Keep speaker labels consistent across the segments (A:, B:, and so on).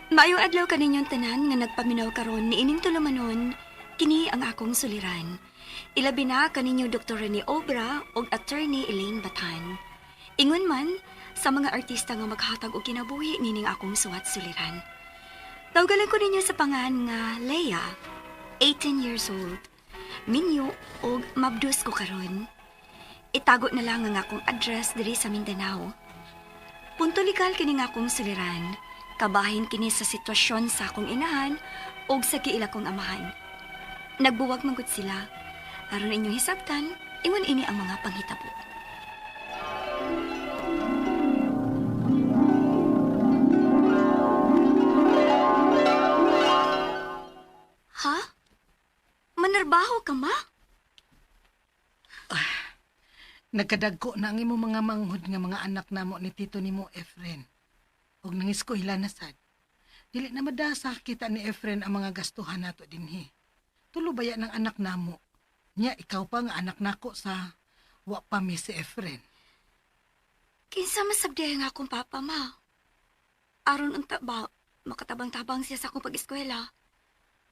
A: Maayong adlaw kaninyong tanan nga nagpaminaw karon niining tulumanon, kini ang akong suliran. Ilabi na kaninyo Dr. Rene Obra ug Attorney Elaine Batan. Ingon man sa mga artista nga maghatag og kinabuhi nining akong suwat suliran. Tawgalan ko ninyo sa pangan nga Leia, 18 years old. Minyo ug mabdus ko karon. Itago na lang ang akong address diri sa Mindanao. Punto legal kini nga akong suliran. Kabahin kini sa sitwasyon sa akong inahan o sa kiila kong amahan. Nagbuwag manggod sila. Aron inyong hisabtan, ingon ini ang mga panghitabo. Ha? Manarbaho ka, ma?
B: Nagkadagko na ang imo mga manghud nga mga anak namo ni tito nimo Efren. Og nangiskwela na sad. Dili na madasa kita ni Efren ang mga gastuhan nato dinhi. Tulo baya ng anak namo. Nya ikaw pa nga anak nako sa wa pa mi si Efren.
A: Kinsa masabday nga akong papa, ma? Aron unta ba, makatabang-tabang siya sa akong pag-eskwela.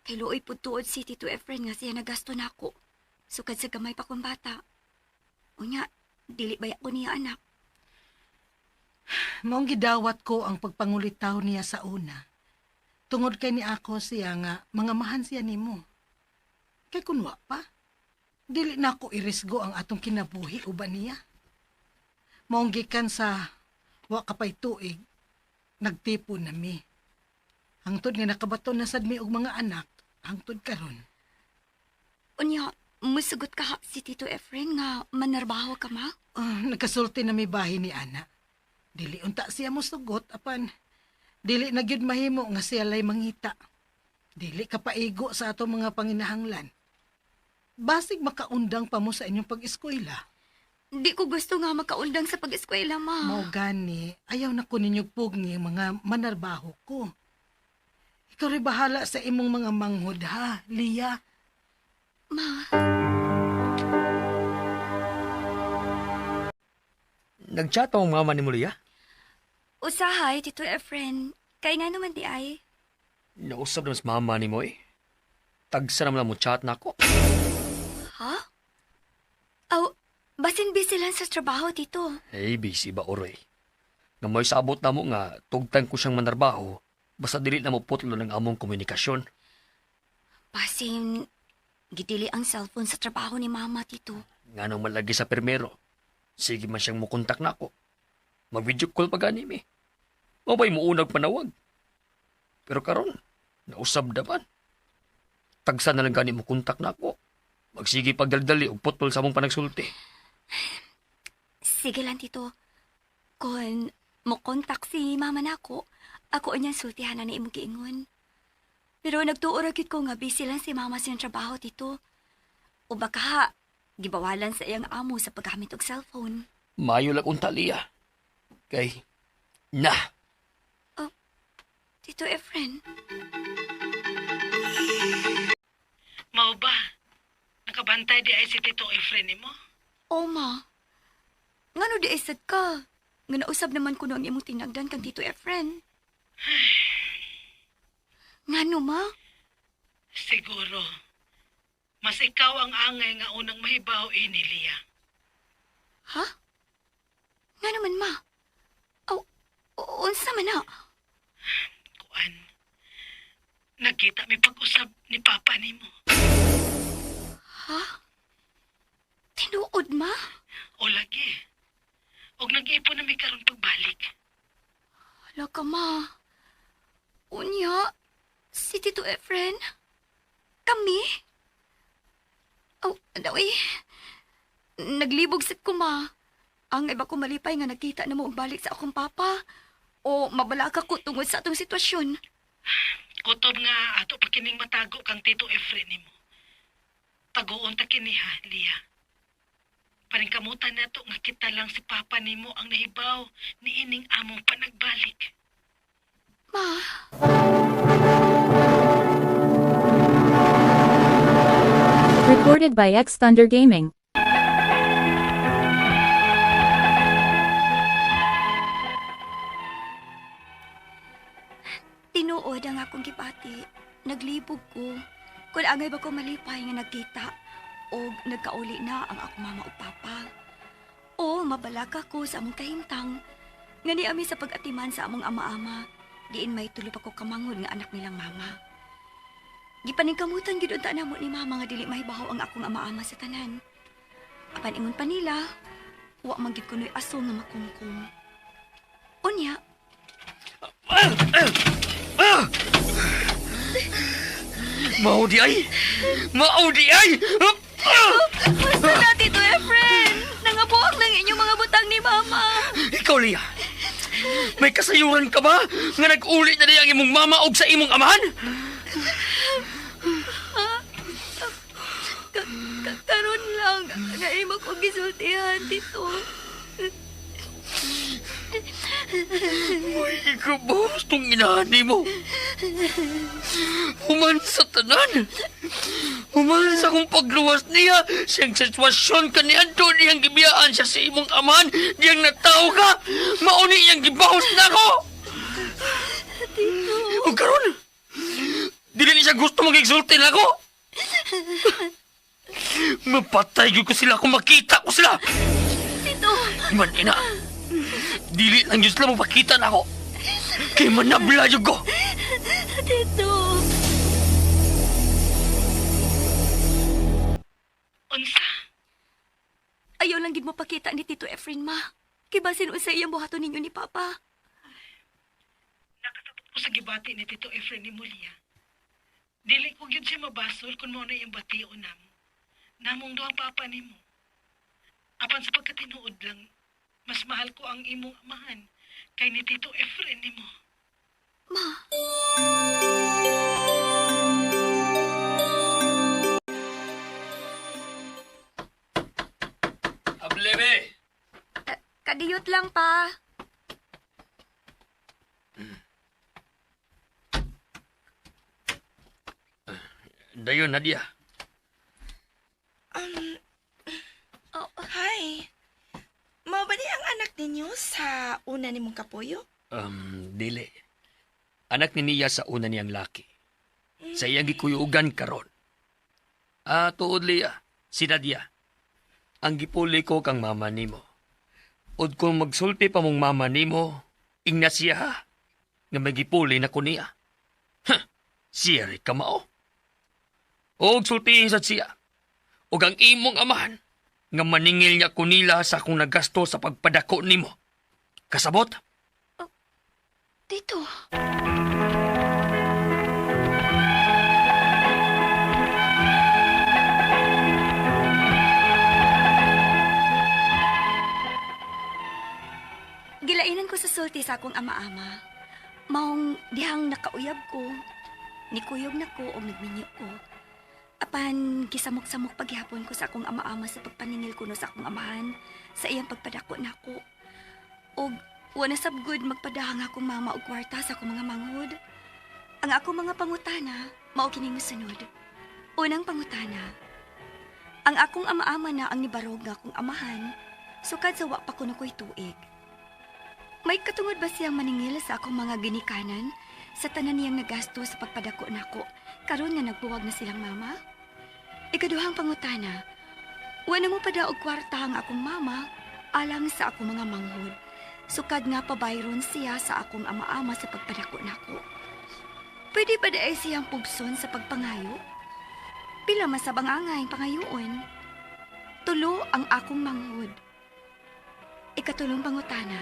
A: Kay luoy po tuod si Tito Efren nga siya nagasto na ako. Sukad sa gamay pa kong bata. Unya, dili baya ko niya anak.
B: Maong gidawat ko ang pagpangulitaw niya sa una. Tungod kay ni ako siya nga mga mahan siya nimo. Kay kunwa pa, dili na ako irisgo ang atong kinabuhi uban niya. Maong gikan sa wa kapay tuig, nagtipo na mi. Hangtod nga nakabaton na sad mi og mga anak, hangtod karon.
A: Unya, musugot ka ha si Tito Efren nga manarbaho ka, ma?
B: Nakasulti na mi bahin ni ana. Dili unta siya mo sugot, apan dili na gyud mahimo nga siya lay mangita. Dili ka paigo sa ato mga panginahanglan. Basig makaundang pa mo sa inyong pag-eskwela.
A: Di ko gusto nga makaundang sa pag-eskwela, ma.
B: Mao gani, ayaw na ko ninyog pugni mga manarbaho ko. Ikaw rin bahala sa imong mga manghud ha, Lia.
A: Ma,
C: Nag-chat ang mama ni Mulia?
A: usahay, Tito Efren. Kay nga naman di ay.
C: Nausap naman sa mama ni mo eh. Tagsa naman lang mo chat na ako.
A: Ha? Aw, basin busy lang sa trabaho, Tito.
C: Hey, busy ba oroy? Nga may sabot na mo nga, tugtan ko siyang manarbaho, basta dili na mo putlo ng among komunikasyon.
A: Basin, gidili ang cellphone sa trabaho ni Mama, Tito.
C: Nga nang malagi sa permero. Sige man siyang mukontak na ako. Mag-video call pa gani mi. Mabay mo unag panawag. Pero karon, nausab dapan. Tagsa na lang gani mo kontak na ako. Magsige pagdaldali og putol sa among panagsulti.
A: Sige lang, Tito. Kung mokontak si Mama na ako niyang sultihan na imong giingon. Pero nagtuuragit ko nga busy lang si Mama sa trabaho, Tito. O baka ha, gibawalan sa iyang amo sa paggamit og cellphone.
C: Mayo lang unta liya. Kay, na!
A: Tito Efren,
B: Mao ba? Nakabantay di ay si Tito Efren mo?
A: Ma. Ngano di isad ka? Nga nausab naman ko ang imong tinagdan kang Tito Efren. Ngano, ma?
B: Siguro. Mas ikaw ang angay nga unang mahibaw ini, Lia.
A: Ha? Nga naman, ma? Aw, unsa man na?
B: Kuan. Nagkita mi pag-usab ni Papa nimo.
A: Ha? Tinuod, ma?
B: O lagi. Og nag-ipon na mi karon pagbalik.
A: Hala ka, ma. Unya, si Tito Efren? Kami? Aw, dawi. Naglibog sit ko, ma. Ang iba ko malipay nga nakita na mo og balik sa akong papa. O mabalaka ko tungod sa atong sitwasyon.
B: Kutob nga ato pa kining matago kang Tito Efren nimo. Taguon ta kini ha, Lia. Paningkamutan nato nga kita lang si Papa nimo ang nahibaw ni ining among panagbalik.
A: Ma,
D: Recorded by X Thunder Gaming.
A: Tinuod ang akong gipati. Naglibog ko. Kung angay ba ko malipay nga nagkita o nagkauli na ang akong mama o papa. O mabalaka ko sa among kahimtang. Nga ni ami sa pag-atiman sa among ama-ama. Diin may tulo pa ko kamangod nga anak nilang mama. Gipaningkamutan gid unta namo ni mama nga dili mahibaw ang akong ama-ama sa tanan. Apan ingon pa nila, wa man gid kunoy aso nga makungkong. Unya,
C: Maudi ay! Maudi ay!
A: basta na Tito Efren! Nangabuak ng inyong mga butang ni mama.
C: Ikaw, Lia! May kasayuran ka ba nga nag-uli na ang imong mama og sa imong amahan?
A: Karon lang nga imo ko gisultihan, Tito.
C: Uy, kabos tong inani mo. Human sa tanan. Human sa kong pagluwas niya. Siyang sitwasyon ka ni Anto niyang gibiyaan siya sa imong amahan. Diyang nataw ka. Mauni niyang gibahos na ako.
A: Tito.
C: O karon, dili ni siya gusto mag-exulti na ako. Mapatay ko sila kung makita ko sila.
A: Tito.
C: Man, ina. Dili lang yun sila mapakita na ako. Kaya manabla yun ko.
A: Tito.
B: Unsa?
A: Ayaw lang gid mo pakita ni Tito Efren, ma. Kibasin unsa iyang buhaton ninyo ni Papa.
B: Nakatabot ko sa gibati ni Tito Efren ni Mulia. Dili ko gyud siya mabasol kung mo na yung batiyo namo. Namong duha papa nimo. Apan sa pagkatinuod lang, mas mahal ko ang imong amahan kay ni Tito Efren nimo.
A: Ma,
C: Ablebe!
A: kadiyot lang pa.
C: Dayon, Nadia.
E: Hi. Mao ba ni ang anak ninyo sa una nimong kapuyo?
C: Dili. Anak ni niya sa una niyang laki. Sa iyang gikuyugan karon. Tuod Lia, si Nadia. Ang gipuli ko kang mama nimo. Od kung magsulti pa mong mama nimo, ingna siya ha, nga may gipuli na ko niya. Siya rin kamao. Og sultihin sa siya. Og ang imong amahan, nga maningil niya kunila sa akong nagasto sa pagpadako nimo. Kasabot?
A: Tito. Gilainan ko sa sulti sa akong ama-ama. Maong dihang nakauyab ko. Nikuyog na ko o nagminyo ko. Apan, gisamok-samok paghihapon ko sa akong ama-ama sa pagpaningil ko no sa akong amahan sa iyang pagpadako nako. Og wala sabgud magpadahang akong mama og kwarta sa akong mga manghod. Ang akong mga pangutana, mao kining mosunod. Unang pangutana, ang akong ama-ama na ang nibarog nga akong amahan, sukad sa wa pa ko na ko'y tuig. May katungod ba siyang maningil sa akong mga ginikanan sa tanan niyang nagasto sa pagpadako nako karon nga nagbuwag na silang mama? Ikaduhang pangutana, wala mo padaog kwarta ang akong mama alang sa akong mga manghod. Sukad nga pabayron siya sa akong ama-ama sa pagpadako nako. Pwede ba daay siyang pugson sa pagpangayo? Pila masabang angay pangayoon? Tulo ang akong manghod. Ikatulong pangutana,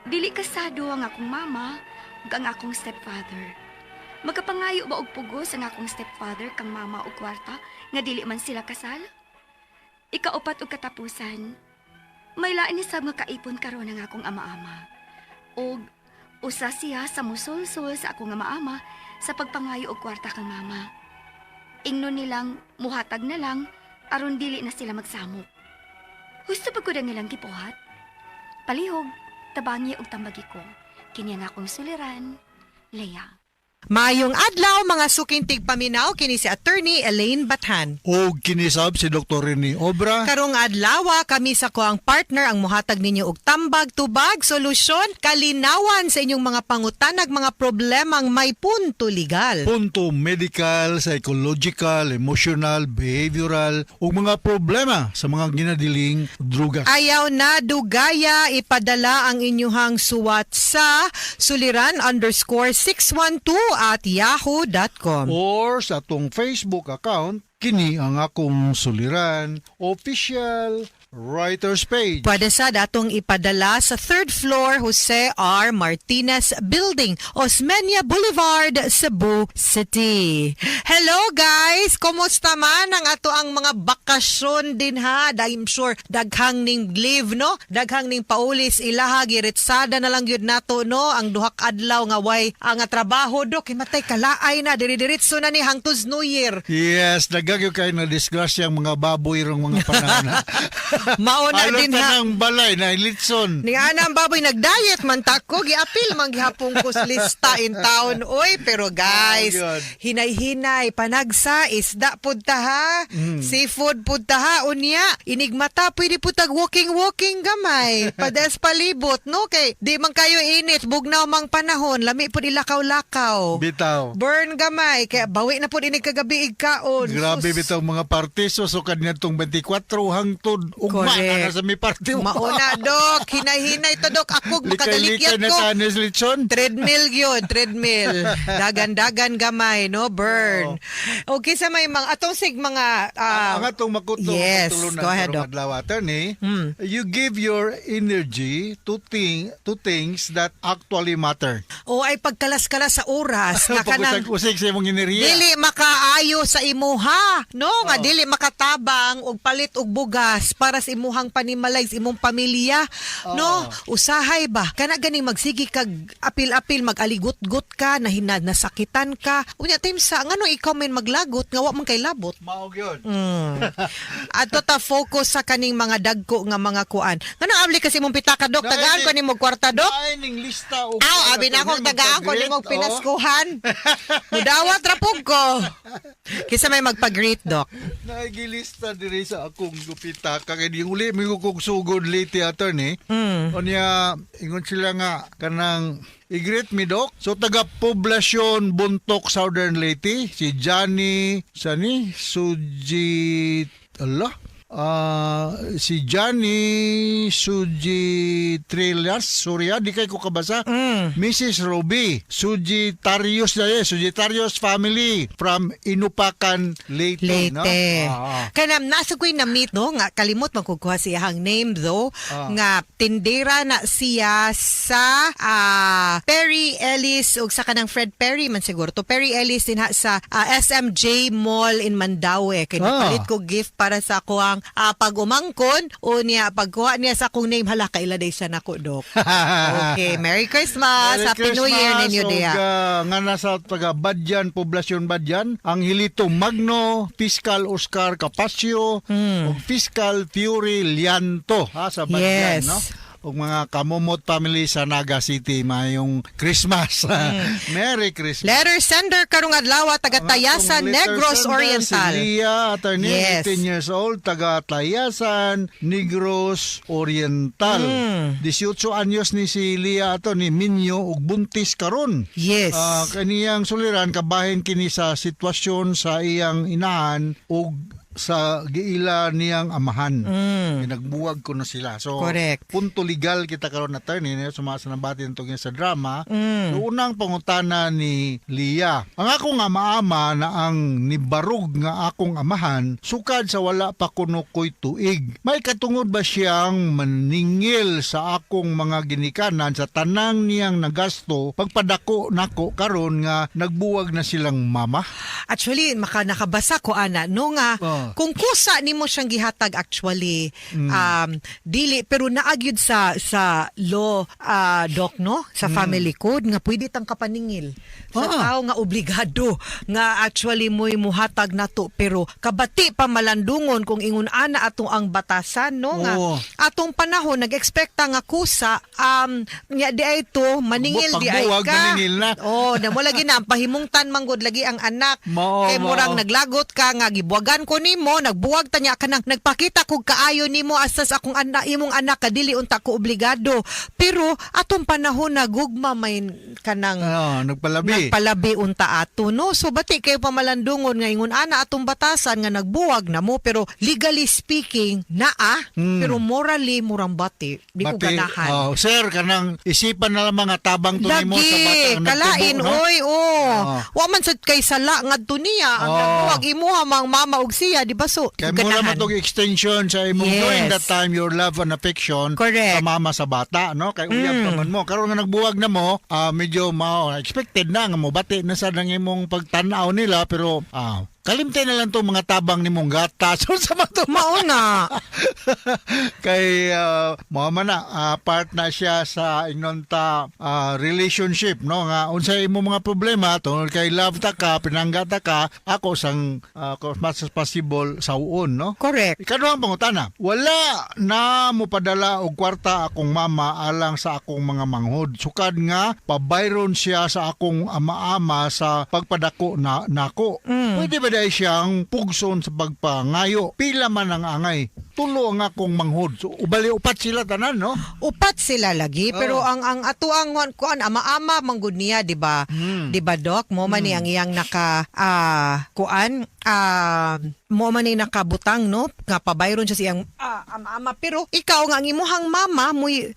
A: dili kasado ang akong mama ug ang akong stepfather. Magkapangayo ba og pugos ang akong stepfather kang mama og kwarta nga dili man sila kasal? Ikaupat og katapusan, may lain ni sab nga kaipon karon ang akong ama-ama. Og usa siya sa musulsul sa akong ama-ama sa pagpangayo og kwarta kang mama. Ingnon nilang muhatag na lang aron dili na sila magsamok. Gusto pa ko nilang gipuhat? Palihog, tabangi og tambagi ko. Kini ang akong suliran, Leia.
F: Mayong adlaw mga suking tigpaminaw kini si Attorney Elaine Bathan.
G: O kinisab si Dr. Rene Obra.
F: Karong adlaw kami sa koang partner ang muhatag ninyo og tambag tubag solusyon kalinawan sa inyong mga pangutanag mga problemang may punto legal.
G: Punto medical, psychological, emotional, behavioral ug mga problema sa mga ginadiling drugas.
F: Ayaw na dugaya ipadala ang inyuhang suwat sa suliran_612@yahoo.com.
G: Or sa atong Facebook account, kini ang akong suliran, official writer's page.
F: Pwede sa datong ipadala sa 3rd floor Jose R. Martinez Building, Osmeña Boulevard, Cebu City. Hello guys! Kumusta man ang ato ang mga bakasyon din ha? I'm sure daghang ning leave no? Daghang ning paulis ilaha giritsada na lang yun nato no? Ang duhak adlaw nga way ang trabaho do kay matay kalaay na diri-diritso na ni hangtod New Year.
G: Yes, nagagyo kayo na disgrasya ang mga baboy rong mga panahon.
F: Mauna
G: Alot
F: din
G: na
F: ha.
G: ng balay na ilitson.
F: Ni anang baboy nag-diet man tako giapil man gihapon ko sa lista in town oy pero guys
G: Oh, God.
F: hinay-hinay panagsa isda pud ta ha seafood pud ta ha unya inigmata pwede pud tag walking gamay padas palibot no kay di man kayo init bugnaw mang panahon lami pud ilakaw-lakaw
G: Bitaw.
F: burn gamay kaya bawi na pud ini kagabi igkaon
G: Grabe
F: Sus.
G: bitaw mga partiso so kanya tong 24 hangtod ugma
F: Correct.
G: na sa mi party.
F: Mauna dok hinay-hinay to dok ako makadalikyat
G: Likay-likay na
F: ko
G: sa anis litson.
F: Treadmill yun, treadmill. Dagan-dagan gamay, no? Burn. Okay, sa may mga, atong sig mga,
G: Ang atong makuto,
F: yes,
G: makutulunan
F: go ahead,
G: karong
F: Doc.
G: adlaw, attorney, you give your energy to things that actually matter.
F: o ay pagkalas-kalas sa oras, na kanang,
G: Pag-usig sa imong enerhiya.
F: dili makaayo sa imuha, no? Nga dili makatabang og palit og bugas para sa imuhang panimalay sa imong pamilya, no? Usahay ba? Kana ganing magsigi kag apil-apil mag-aligot-got ka, nasakitan ka. Unya time sa ngano ikaw man maglagot nga wa man kay labot.
G: Maog yun.
F: Ato ta focus sa kaning mga dagko nga mga kuan. Ngano abli kasi mong pitaka dok tagaan ko nimo kwarta dok?
G: Ay, ning lista. o
F: Aw, abi na akong tagaan ko nimo pinaskuhan. Mudawat rapog ko. Kisa may magpag-greet dok.
G: Naigilista diri sa akong gupita kay di uli mi kog sugod late attorney. Onya ingon sila nga kanang i-greet mi dok. So taga Poblasyon Buntok Southern Leyte si Johnny Suji si Johnny Suji Trillas Surya di kay ko kabasa. Mrs. Ruby Sujitarius family from Inupakan Leyte, no?
F: Kanam nasa ko'y na-meet no nga kalimot magkukuha siyang name though nga tindera na siya sa Perry Ellis ug sa kanang Fred Perry man siguro to Perry Ellis din ha sa SMJ Mall in Mandaue kay napalit ko gift para sa ako ang pag-umangkon o niya pagkuha niya sa akong name hala kaila day siya nako dok. Okay, Merry Christmas. Happy New Year ninyo diya.
G: Nga nasa taga Badyan, Poblasyon Badyan, ang Hilito Magno, Fiscal Oscar Capasio, ug Fiscal Fury Lianto sa Badyan,
F: Yes.
G: no? Ug mga kamumot family sa Naga City mayong Christmas. Merry Christmas.
F: Letter sender karong adlaw taga Tayasan, Negros Oriental.
G: Si Lia, attorney,
F: Yes.
G: 18 years old, taga Tayasan, Negros Oriental. 18 anyos ni si Lia ato ni Minyo ug buntis karon.
F: Yes.
G: Kaniyang suliran kabahin kini sa sitwasyon sa iyang inahan ug sa giila niyang amahan. Nagbuwag ko na sila. So,
F: Correct.
G: punto legal kita karon attorney sumasa na batin tungkol sa drama. Unang pangutana ni Lia. Ang ako nga maama na ang nibarug nga akong amahan sukad sa wala pa kuno ko'y tuig. May katungod ba siyang maningil sa akong mga ginikanan sa tanang niyang nagasto pagpadako nako karon nga nagbuwag na silang mama?
F: Actually, nakabasa ko ana no nga Kung kusa nimo siyang gihatag actually dili pero naagyud sa law doc no sa family code nga pwede tang kapaningil sa tao nga obligado nga actually mo'y muhatag nato pero kabati pa malandungon kung ingon ana atong ang batasan no nga atong panahon nag-expecta nga kusa nya di ay to maningil di ay
G: Pagbuwag,
F: ka.
G: maningil na.
F: Na mo lagi na pahimungtan manggod lagi ang anak. Kay murang naglagot ka nga gibuwagan ko nimo, nagbuwag ta niya kanang nagpakita kog kaayo nimo asas akong anak imong anak kadili unta ko obligado. Pero atong panahon nagugma may kanang nagpalabi unta ato no. So bati kayo pamalandungon nga ingon ana atong batasan nga nagbuwag na mo pero legally speaking pero morally murang bati di ko ganahan.
G: Sir, kanang isipan na lang mga tabang to nimo sa bata nga
F: kalain
G: nagtubo, no?
F: oy wa man sad kay sala ngadto niya ang nagbuwag imuha mang mama og siya di ba so
G: Kaya mo naman itong extension sa imong during that time your love and affection
F: Correct.
G: sa mama sa bata, no? Kay uyab naman mo. Karon nga nagbuwag na mo, medyo expected na nga mo bati na sa nang imong pagtanaw nila pero kalimtay na lang to mga tabang nimong gata. So sa mga
F: mauna
G: kay mama na part na siya sa inonta relationship no nga unsay imong mga problema tungod kay love ta ka pinangga ta ka ako sang as much as possible sa uon no.
F: correct
G: Ikaduhang pangutana, wala na mo padala og kwarta akong mama alang sa akong mga manghod. Sukad nga pabayron siya sa akong ama-ama sa pagpadako na nako. Pwede ba dahil siyang pugson sa pagpangayo? Pila man ang angay. Tulo ang akong manghod. So ubali upat sila tanan no?
F: upat sila lagi pero ang ato ang kuan ama-ama manggod niya di ba di ba doc mo man ni ang iyang naka kuan mo man ni nakabutang no nga pabayron siya siyang ama pero ikaw nga ang imuhang mama mo'y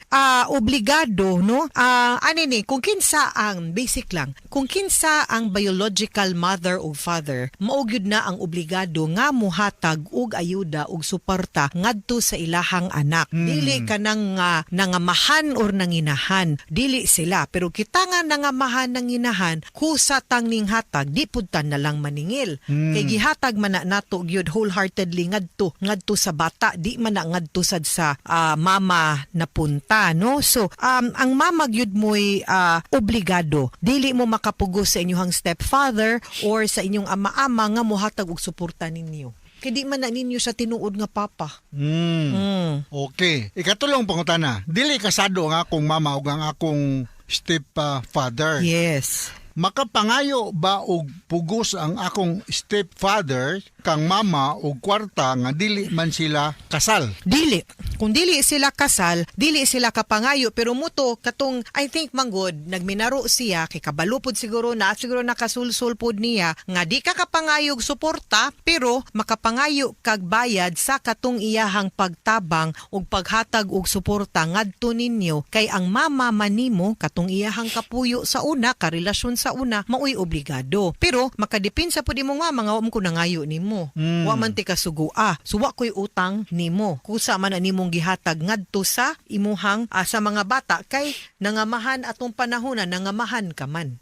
F: obligado no ani ni kung kinsa ang basic lang kung kinsa ang biological mother o father mao gyud na ang obligado nga muhatag og ayuda og suporta ngadto sa ilahang anak dili ka nang nangamahan or nanginahan dili sila pero kita nga nangamahan nanginahan kusa tang ning hatag di pud ta na lang maningil kay gihatag man na nato gyud wholeheartedly ngadto sa bata di man na ngadto sad sa mama na punta no so ang mama gyud mo'y obligado dili mo makapugos sa inyong stepfather or sa inyong ama-ama nga mohatag og suporta ninyo kay di man na ninyo sa tinuod nga papa
G: Okay. Ikatulong pangutana, dili kasado ang akong mama ug ang akong stepfather.
F: yes
G: Makapangayo ba og pugos ang akong stepfather kang mama og kwarta nga dili man sila kasal?
F: Dili. Kung dili sila kasal, dili sila kapangayo pero muto katong I think manggod nagminaro siya kay kabalupod siguro nakasulsul pod niya nga di ka kapangayog suporta pero makapangayo kag bayad sa katong iyahang pagtabang ug paghatag og suporta ngadto ninyo kay ang mama manimo katong iyahang kapuyo sa una karelasyon sa una maoy obligado. Pero makadepensa pod imo nga mga ko nangayo nimo. Wa man ti kasugua. So wa koy utang nimo. Kusa man na nimong gihatag ngadto sa imuhang sa mga bata kay nangamahan atong panahon na nangamahan ka man.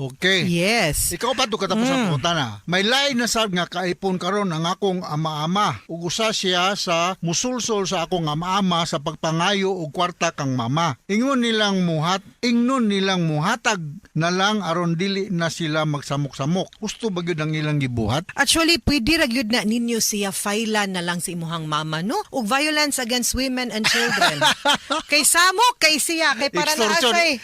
G: Okay.
F: Yes.
G: Ikaw pa to katapos ang pangutana. May lain na sab nga kaipon karon ang akong ama-ama. Ug usa siya sa musulsol sa akong ama-ama sa pagpangayo og kwarta kang mama. Ingnon nilang muhatag na lang aron dili na sila magsamok-samok. Gusto ba gyud ang ilang gibuhat?
F: Actually, pwede ra gyud na ninyo siya failan na lang sa imuhang mama, no? Ug violence against women and children. Kay samok kay siya kay para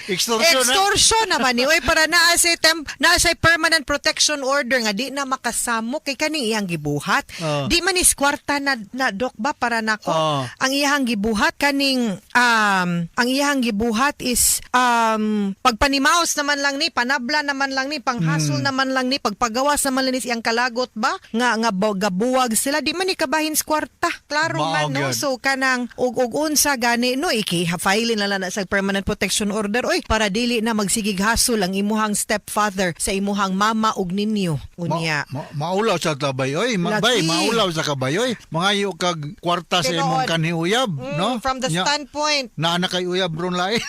F: extortion naman ni. Oy para naa say permanent protection order nga di na makasamok kay kaning iyang gibuhat. Di man is kwarta na dok ba para nako. Ang iyang gibuhat kaning ang iyang gibuhat is pagpanimaos naman lang ni, panabla naman lang ni, panghasol naman lang ni, pagpagawas naman lang ni siyang kalagot ba? Nga gabuwag sila, di man ni kabahin sa kwarta. Klaro man, no? So, kanang unsa gani, no? Iki-file na lang sa permanent protection order. Oy, para dili na magsigig hasol ang imuhang stepfather sa imuhang mama ug ninyo. Unya.
G: Maulaw sa kabayoy. Maulaw sa kabayoy. Mangayo kag kwarta sa imong kanhiuyab, no?
F: From the standpoint.
G: Na kay uyab ron lain.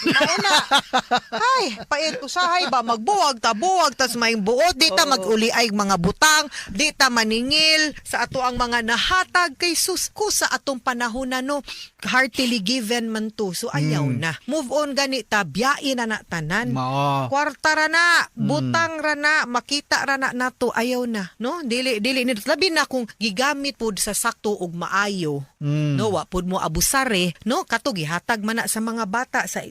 F: Ay, pait. usahay ba magbuwag ta tas may buot di ta maguli ay mga butang, di ta maningil sa ato ang mga nahatag kay sus ko sa atong panahon na no heartily given man to. So ayaw na. Move on gani ta, biyain na tanan.
G: Mao.
F: Kwarta ra na, butang ra na, makita ra na nato, ayaw na, no? Dili nito labi na kung gigamit pud sa sakto ug maayo. No, wa pud mo abusare, no? Kato gihatag man na sa mga bata sa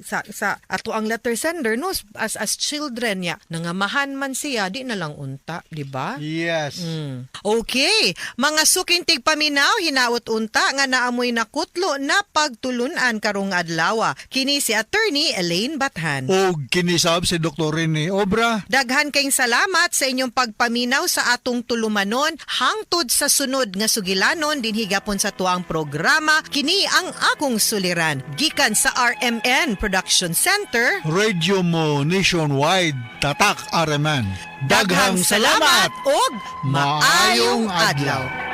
F: ato ang letter sender, no? As children ya, nangamahan man siya, di na lang unta, di ba?
G: Yes.
F: Okay, mga sukintig paminaw, hinawot unta nga naamoy nakutlo na pagtulunan karong adlaw. Kini si Attorney Elaine Bathan.
G: O kinisab si Dr. Rene Obra.
F: Daghan kayong salamat sa inyong pagpaminaw sa atong tulumanon hangtod sa sunod nga sugilanon din higapon sa tuang programa. Kini ang akong suliran. Gikan sa RMN Production Center.
G: Radio mo nationwide, tatak RMN.
F: Daghang salamat ug maayong adlaw.